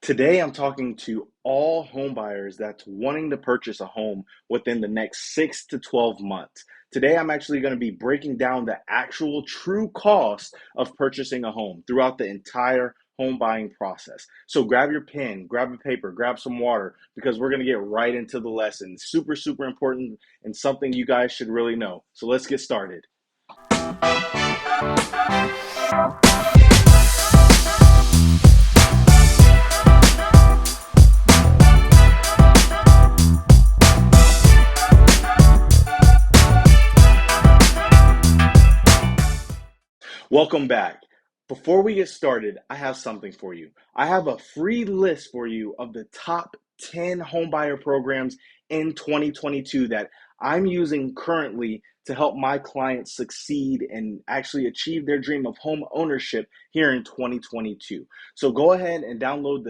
Today, I'm talking to all home buyers that's wanting to purchase a home within the next 6 to 12 months. Today, I'm actually going to be breaking down the actual true cost of purchasing a home throughout the entire home buying process. So grab your pen, grab a paper, grab some water, because we're going to get right into the lesson. Super, super important and something you guys should really know. So let's get started. Welcome back. Before we get started, I have something for you. I have a free list for you of the top 10 homebuyer programs in 2022 that I'm using currently to help my clients succeed and actually achieve their dream of home ownership here in 2022. So go ahead and download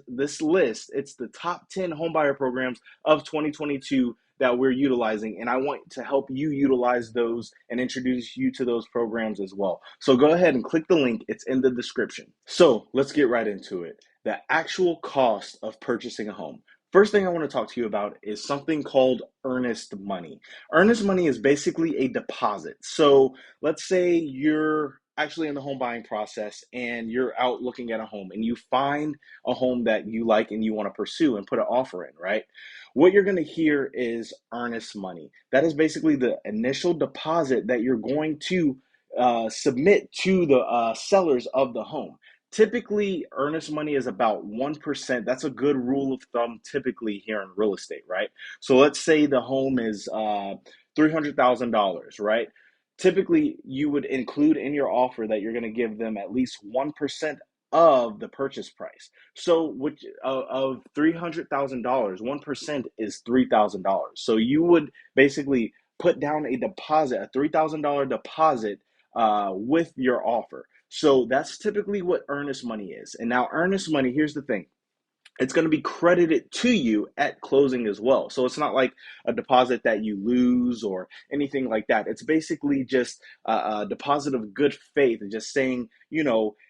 this list. It's the top 10 homebuyer programs of 2022 that we're utilizing, and I want to help you utilize those and introduce you to those programs as well. So go ahead and click the link. It's in the description. So let's get right into it. The actual cost of purchasing a home. First thing I want to talk to you about is something called earnest money. Earnest money is basically a deposit. So let's say you're actually in the home buying process and you're out looking at a home and you find a home that you like and you want to pursue and put an offer in, right? What you're going to hear is earnest money. That is basically the initial deposit that you're going to submit to the sellers of the home. Typically, earnest money is about 1%. That's a good rule of thumb typically here in real estate, right? So let's say the home is $300,000, right? Typically, you would include in your offer that you're going to give them at least 1% of the purchase price. So, which of $300,000, 1% is $3,000. So you would basically put down a deposit, a $3,000 deposit with your offer. So that's typically what earnest money is. And now, earnest money, here's the thing, it's going to be credited to you at closing as well. So it's not like a deposit that you lose or anything like that. It's basically just a deposit of good faith and just saying,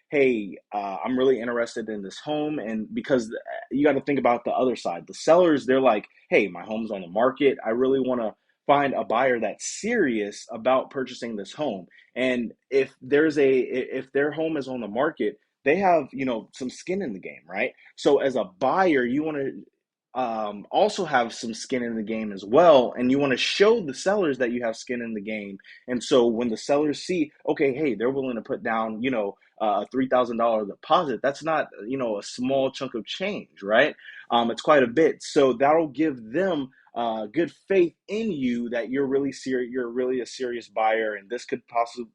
hey, I'm really interested in this home. And because you got to think about the other side. The sellers, they're like, hey, my home's on the market. I really want to find a buyer that's serious about purchasing this home. And if their home is on the market, they have, some skin in the game, right? So as a buyer, you want to also have some skin in the game as well, and you want to show the sellers that you have skin in the game. And so when the sellers see, okay, hey, they're willing to put down, a $3,000 deposit, that's not, a small chunk of change, right? It's quite a bit. So that'll give them good faith in you that you're really serious, you're really a serious buyer, and this could possibly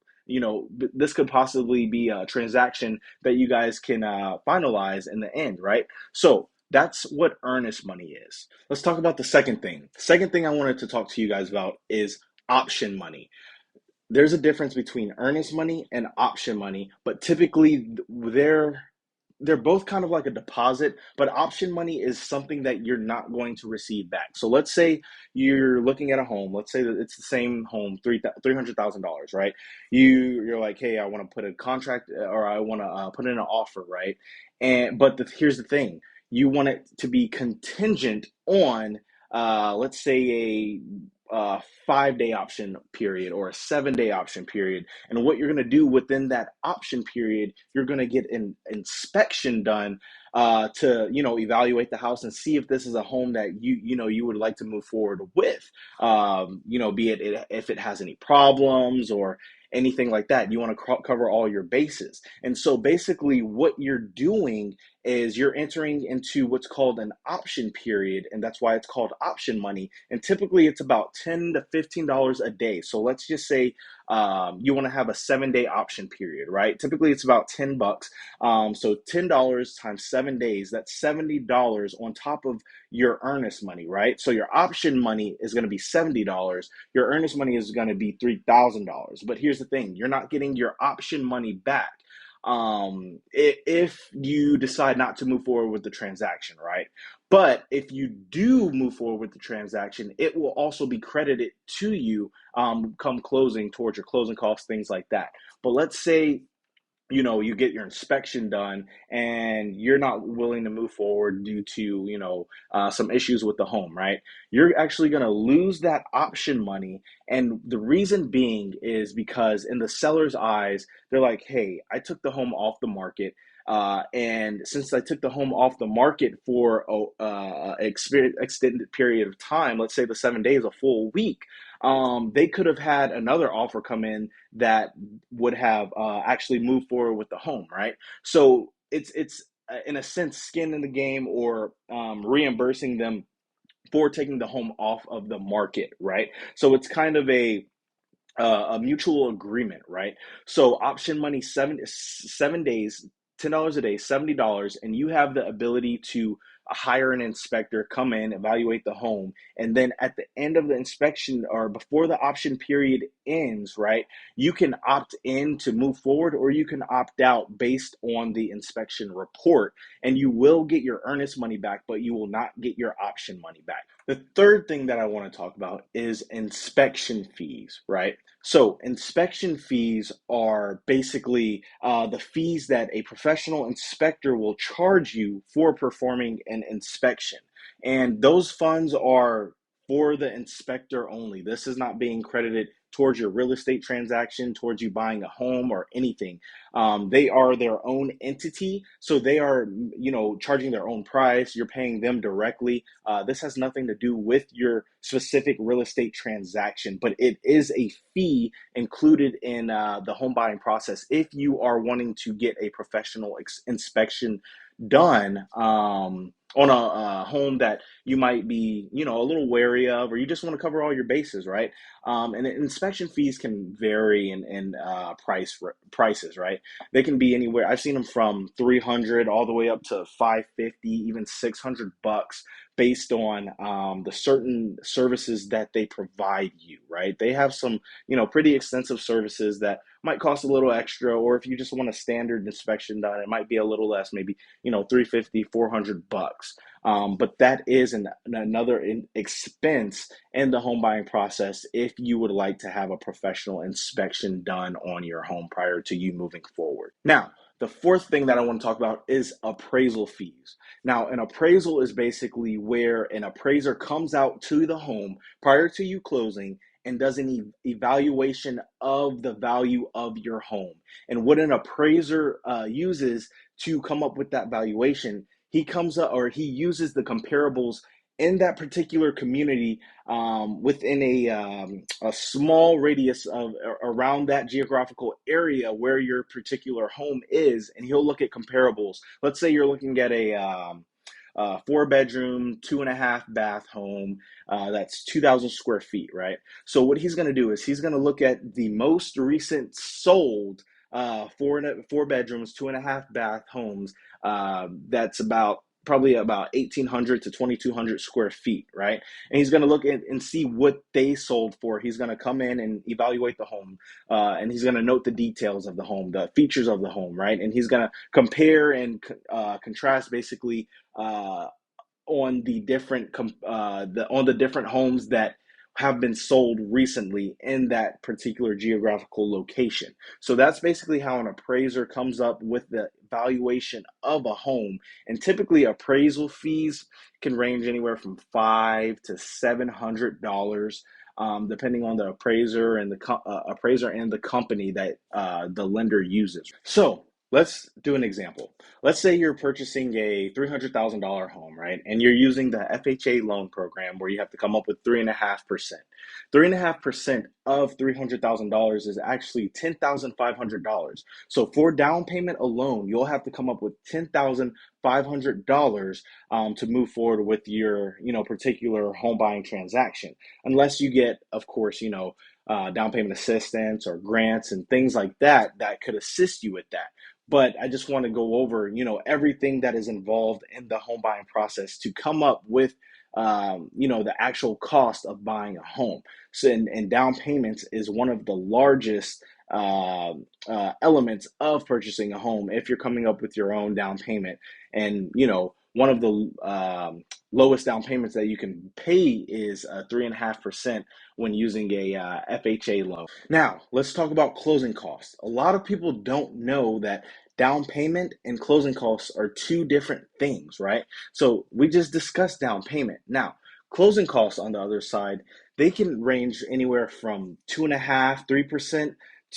be a transaction that you guys can finalize in the end, right? So that's what earnest money is. Let's talk about the second thing. Second thing I wanted to talk to you guys about is option money. There's a difference between earnest money and option money, but typically they're both kind of like a deposit, but option money is something that you're not going to receive back. So let's say you're looking at a home. Let's say that it's the same home, $300,000, right? You're like, hey, I want to put a contract or I want to put in an offer, right? But here's the thing: you want it to be contingent on, let's say a 5-day option period or a 7-day option period. And what you're going to do within that option period, you're going to get an inspection done to evaluate the house and see if this is a home that you would like to move forward with. Be it if it has any problems or anything like that. You want to cover all your bases. And so basically what you're doing is you're entering into what's called an option period, and that's why it's called option money. And typically it's about $10 to $15 a day. So let's just say you want to have a 7-day option period, right? Typically it's about $10. So $10 times 7 days, that's $70 on top of your earnest money, right? So your option money is going to be $70. Your earnest money is going to be $3,000. But here's the thing: you're not getting your option money back if you decide not to move forward with the transaction, right? But if you do move forward with the transaction, it will also be credited to you come closing, towards your closing costs, things like that. But let's say you get your inspection done and you're not willing to move forward due to some issues with the home, right? You're actually going to lose that option money. And the reason being is because in the seller's eyes, they're like, hey, I took the home off the market, and since I took the home off the market for extended period of time, let's say the 7 days, a full week, they could have had another offer come in that would have actually moved forward with the home, right? So it's in a sense skin in the game, or reimbursing them for taking the home off of the market, right? So it's kind of a mutual agreement, right? So option money, 7 days, $10 a day, $70, and you have the ability to hire an inspector, come in, evaluate the home, and then at the end of the inspection or before the option period ends, right, you can opt in to move forward, or you can opt out based on the inspection report, and you will get your earnest money back, but you will not get your option money back. The third thing that I want to talk about is inspection fees, right? So inspection fees are basically the fees that a professional inspector will charge you for performing an inspection. And those funds are for the inspector only. This is not being credited towards your real estate transaction, towards you buying a home or anything. They are their own entity, so they are, charging their own price. You're paying them directly. This has nothing to do with your specific real estate transaction, but it is a fee included in the home buying process if you are wanting to get a professional inspection done on a home that you might be, a little wary of, or you just want to cover all your bases, right? And inspection fees can vary in prices, right? They can be anywhere. I've seen them from 300 all the way up to 550, even $600, based on the certain services that they provide you, right? They have some, pretty extensive services that might cost a little extra, or if you just want a standard inspection done, it might be a little less, maybe, 350, $400. But that is another expense in the home buying process if you would like to have a professional inspection done on your home prior to you moving forward. Now, the fourth thing that I want to talk about is appraisal fees. Now, an appraisal is basically where an appraiser comes out to the home prior to you closing and does an evaluation of the value of your home. And what an appraiser uses to come up with that valuation, he comes up, or he uses the comparables in that particular community, within a small radius of around that geographical area where your particular home is, and he'll look at comparables. Let's say you're looking at a 4 bedroom, 2.5 bath home, that's 2,000 square feet, right? So what he's going to do is he's going to look at the most recent sold four bedrooms, 2.5 bath homes. That's probably about 1,800 to 2,200 square feet, right? And he's going to look at and see what they sold for. He's going to come in and evaluate the home, and he's going to note the details of the home, the features of the home, right? And he's going to compare and contrast basically on the different homes that have been sold recently in that particular geographical location. So that's basically how an appraiser comes up with the valuation of a home. And typically appraisal fees can range anywhere from $500 to $700, depending on the appraiser and the company that the lender uses. So let's do an example. Let's say you're purchasing a $300,000 home, right? And you're using the FHA loan program where you have to come up with 3.5%. 3.5% of $300,000 is actually $10,500. So for down payment alone, you'll have to come up with $10,500 to move forward with your, particular home buying transaction, unless you get, of course, down payment assistance or grants and things like that that could assist you with that. But I just want to go over, everything that is involved in the home buying process to come up with, the actual cost of buying a home. So, and down payments is one of the largest elements of purchasing a home if you're coming up with your own down payment. And, one of the lowest down payments that you can pay is 3.5% when using a FHA loan. Now, let's talk about closing costs. A lot of people don't know that down payment and closing costs are two different things, right? So we just discussed down payment. Now, closing costs on the other side, they can range anywhere from 2.5%, 3%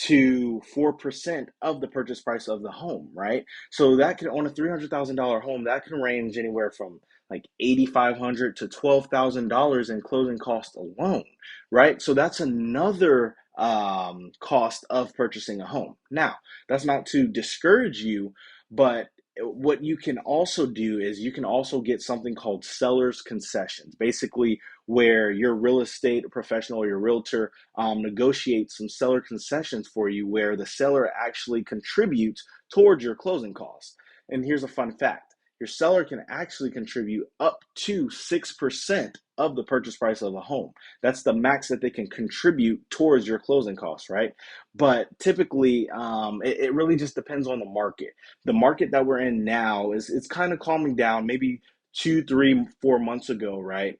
to 4% of the purchase price of the home, right? So that can, on a $300,000 home, that can range anywhere from like $8,500 to $12,000 in closing costs alone, right? So that's another cost of purchasing a home. Now, that's not to discourage you, but what you can also do is you can also get something called seller's concessions, basically where your real estate professional or your realtor negotiates some seller concessions for you, where the seller actually contributes towards your closing costs. And here's a fun fact: your seller can actually contribute up to 6% of the purchase price of a home. That's the max that they can contribute towards your closing costs, right? But typically, it really just depends on the market. The market that we're in now is it's kind of calming down. Maybe 2, 3, 4 months ago, right?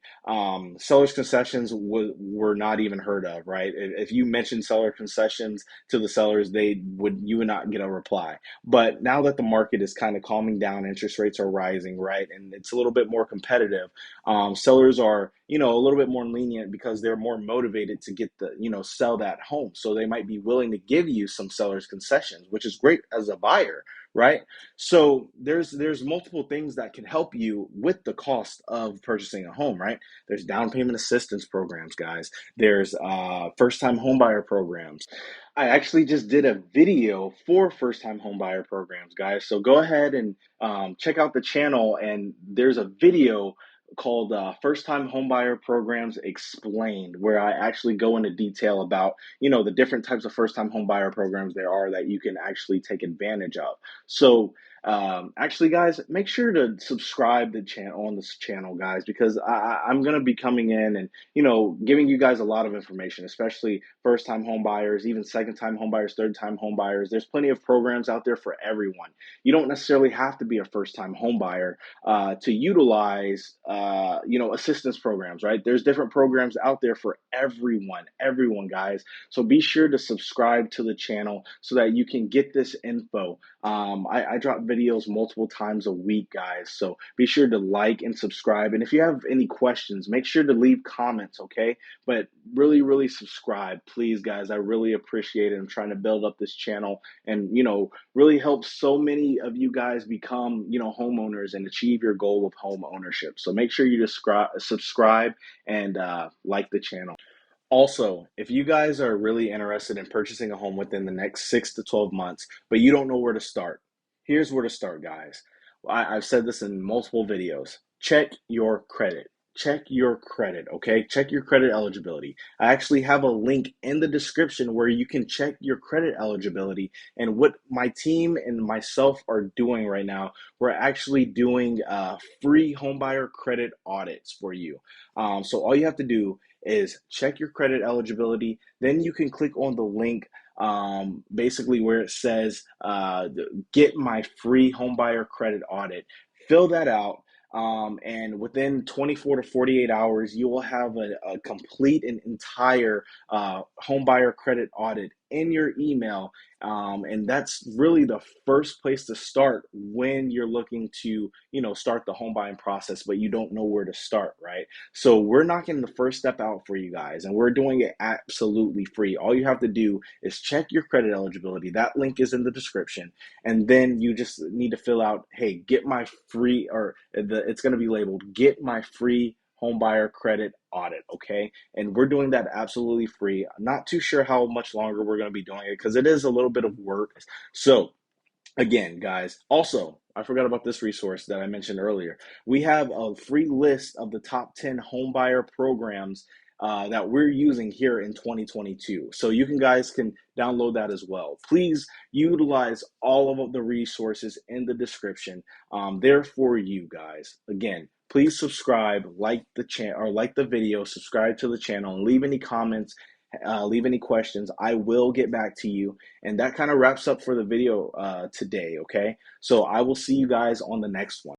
Sellers concessions were not even heard of, right? If you mentioned seller concessions to the sellers, you would not get a reply. But now that the market is kind of calming down, interest rates are rising, right, and it's a little bit more competitive. Sellers are, a little bit more lenient because they're more motivated to get sell that home. So they might be willing to give you some seller's concessions, which is great as a buyer, right? So there's multiple things that can help you with the cost of purchasing a home, right? There's down payment assistance programs, guys. There's first-time homebuyer programs. I actually just did a video for first-time homebuyer programs, guys. So go ahead and check out the channel, and there's a video called First Time Homebuyer Programs Explained, where I actually go into detail about, the different types of first time homebuyer programs there are that you can actually take advantage of. So actually, guys, make sure to subscribe to on this channel, guys, because I'm going to be coming in and, giving you guys a lot of information, especially first time home buyers, even second time home buyers, third time home buyers. There's plenty of programs out there for everyone. You don't necessarily have to be a first time home buyer to utilize, assistance programs, right? There's different programs out there for everyone, guys. So be sure to subscribe to the channel so that you can get this info. I drop videos multiple times a week, guys. So be sure to like and subscribe. And if you have any questions, make sure to leave comments, okay? But really, really subscribe, please, guys. I really appreciate it. I'm trying to build up this channel and, really help so many of you guys become, homeowners and achieve your goal of home ownership. So make sure you subscribe and like the channel. Also, if you guys are really interested in purchasing a home within the next 6 to 12 months, but you don't know where to start, here's where to start, guys. I've said this in multiple videos. Check your credit. Check your credit, okay? Check your credit eligibility. I actually have a link in the description where you can check your credit eligibility. And what my team and myself are doing right now, we're actually doing free homebuyer credit audits for you. So all you have to do is check your credit eligibility. Then you can click on the link basically where it says get my free homebuyer credit audit. Fill that out. And within 24 to 48 hours, you will have a complete and entire homebuyer credit audit in your email. And that's really the first place to start when you're looking to, start the home buying process, but you don't know where to start, right? So we're knocking the first step out for you guys, and we're doing it absolutely free. All you have to do is check your credit eligibility. That link is in the description. And then you just need to fill out, hey, get my free, it's going to be labeled, get my free home buyer credit audit, okay? And we're doing that absolutely free. I'm not too sure how much longer we're going to be doing it because it is a little bit of work. So again, guys, also, I forgot about this resource that I mentioned earlier. We have a free list of the top 10 home buyer programs that we're using here in 2022. So you guys can download that as well. Please utilize all of the resources in the description. They're for you guys. Again, please subscribe, like the channel or like the video, subscribe to the channel, and leave any comments. Leave any questions. I will get back to you. And that kind of wraps up for the video today, okay? So I will see you guys on the next one.